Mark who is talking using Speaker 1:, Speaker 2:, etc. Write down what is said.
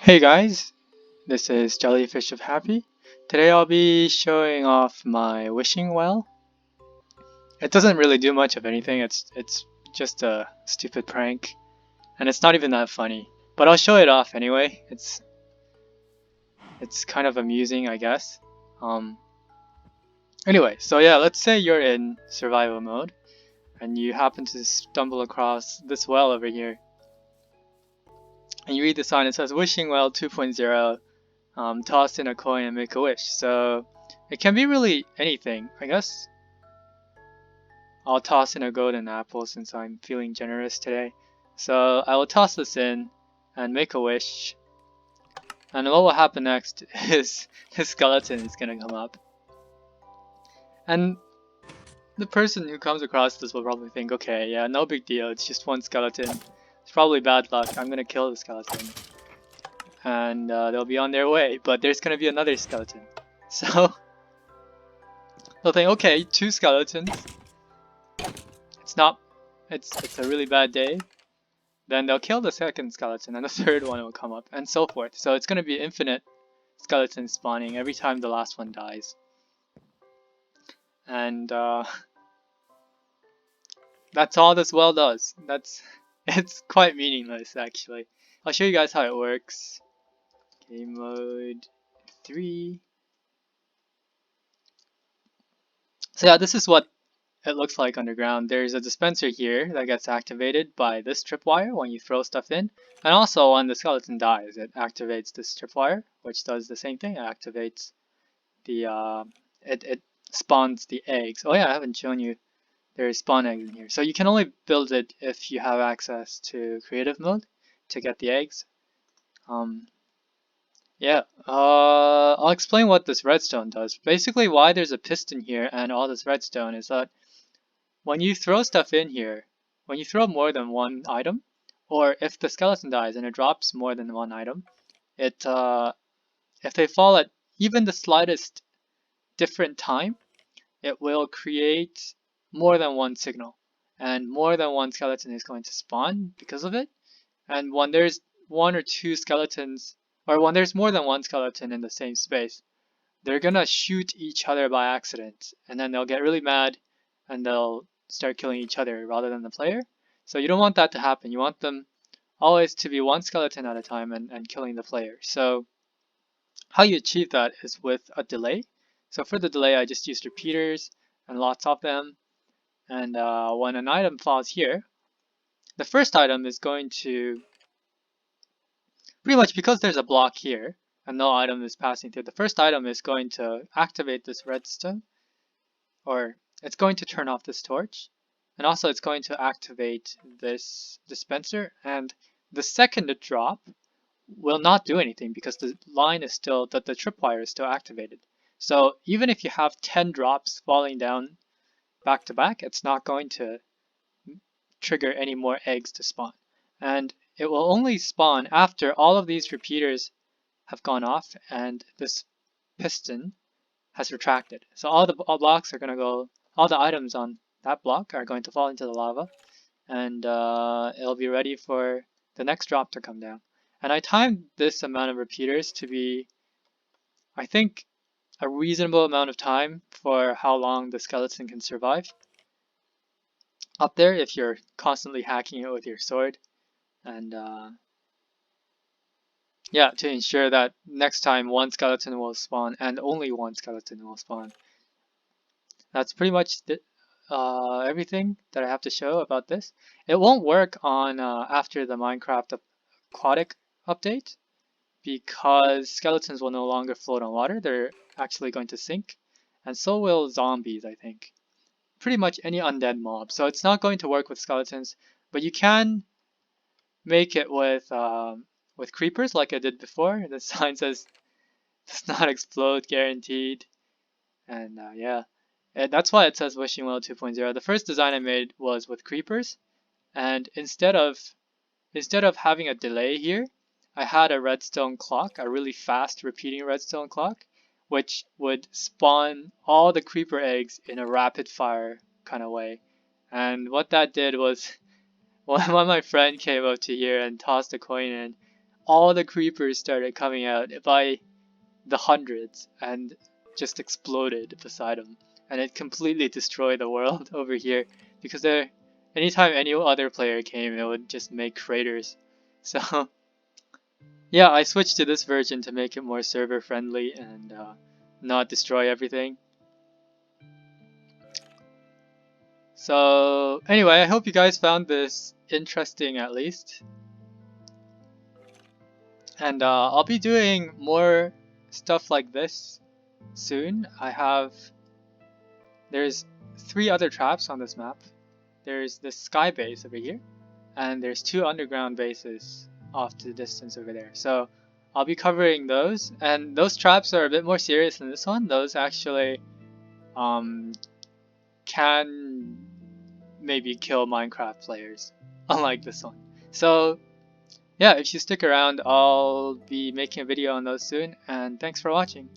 Speaker 1: Hey guys, this is JeLLyFiSHofHaPPy. Today I'll be showing off my wishing well. It doesn't really do much of anything, it's just a stupid prank, and it's not even that funny. But I'll show it off anyway. It's kind of amusing, I guess. Um anyway, so yeah, let's say you're in survival mode and you happen to stumble across this well over here. And you read the sign, it says wishing well 2.0. Toss in a coin and make a wish. So it can be really anything. I guess I'll toss in a golden apple since I'm feeling generous today. So I will toss this in and make a wish. And what will happen next is this skeleton is gonna come up. And the person who comes across this will probably think, okay, yeah, no big deal. It's just one skeleton. It's probably bad luck. I'm gonna kill the skeleton. And they'll be on their way. But there's gonna be another skeleton. So they'll think, okay, two skeletons. It's a really bad day. Then they'll kill the second skeleton and the third one will come up and so forth. So it's going to be infinite skeletons spawning every time the last one dies. And that's all this well does. It's quite meaningless actually. I'll show you guys how it works. Game mode 3. So yeah, this is what it looks like underground. There's a dispenser here that gets activated by this tripwire when you throw stuff in. And also when the skeleton dies, it activates this tripwire, which does the same thing. It activates the, it spawns the eggs. Oh yeah, I haven't shown you. There's spawn eggs in here. So you can only build it if you have access to creative mode to get the eggs. Yeah, I'll explain what this redstone does. Basically why there's a piston here and all this redstone is that when you throw stuff in here, when you throw more than one item, or if the skeleton dies and it drops more than one item, if they fall at even the slightest different time, it will create more than one signal, and more than one skeleton is going to spawn because of it. And when there's one or two skeletons, or when there's more than one skeleton in the same space, they're gonna shoot each other by accident, and then they'll get really mad and they'll start killing each other rather than the player. So you don't want that to happen. You want them always to be one skeleton at a time and killing the player. So how you achieve that is with a delay. So for the delay, I just used repeaters and lots of them. And when an item falls here, the first item is going to, pretty much because there's a block here and no item is passing through, the first item is going to activate this redstone, or it's going to turn off this torch, and also it's going to activate this dispenser, and the second it drop will not do anything because the line is still, the tripwire is still activated. So even if you have 10 drops falling down back to back, it's not going to trigger any more eggs to spawn. And it will only spawn after all of these repeaters have gone off and this piston has retracted. So all blocks are going to go, all the items on that block are going to fall into the lava, and it'll be ready for the next drop to come down. And I timed this amount of repeaters to be, I think, a reasonable amount of time for how long the skeleton can survive up there if you're constantly hacking it with your sword. And yeah, to ensure that next time one skeleton will spawn and only one skeleton will spawn. That's pretty much everything that I have to show about this. It won't work on after the Minecraft aquatic update because skeletons will no longer float on water. They're actually going to sink, and so will zombies, I think. Pretty much any undead mob. So it's not going to work with skeletons, but you can make it with creepers like I did before. The sign says does not explode guaranteed, and yeah. And that's why it says Wishing Well 2.0. The first design I made was with creepers, and instead of having a delay here, I had a redstone clock, a really fast repeating redstone clock, which would spawn all the creeper eggs in a rapid fire kind of way. And what that did was, when my friend came up to here and tossed a coin in, all the creepers started coming out by the hundreds and just exploded beside him, and it completely destroyed the world over here because anytime any other player came, it would just make craters. So yeah, I switched to this version to make it more server friendly and not destroy everything. So anyway, I hope you guys found this interesting at least. And I'll be doing more stuff like this soon. There's 3 other traps on this map. There's this sky base over here, and there's 2 underground bases off to the distance over there. So I'll be covering those, and those traps are a bit more serious than this one. Those actually can maybe kill Minecraft players, unlike this one. So yeah, if you stick around, I'll be making a video on those soon, and thanks for watching.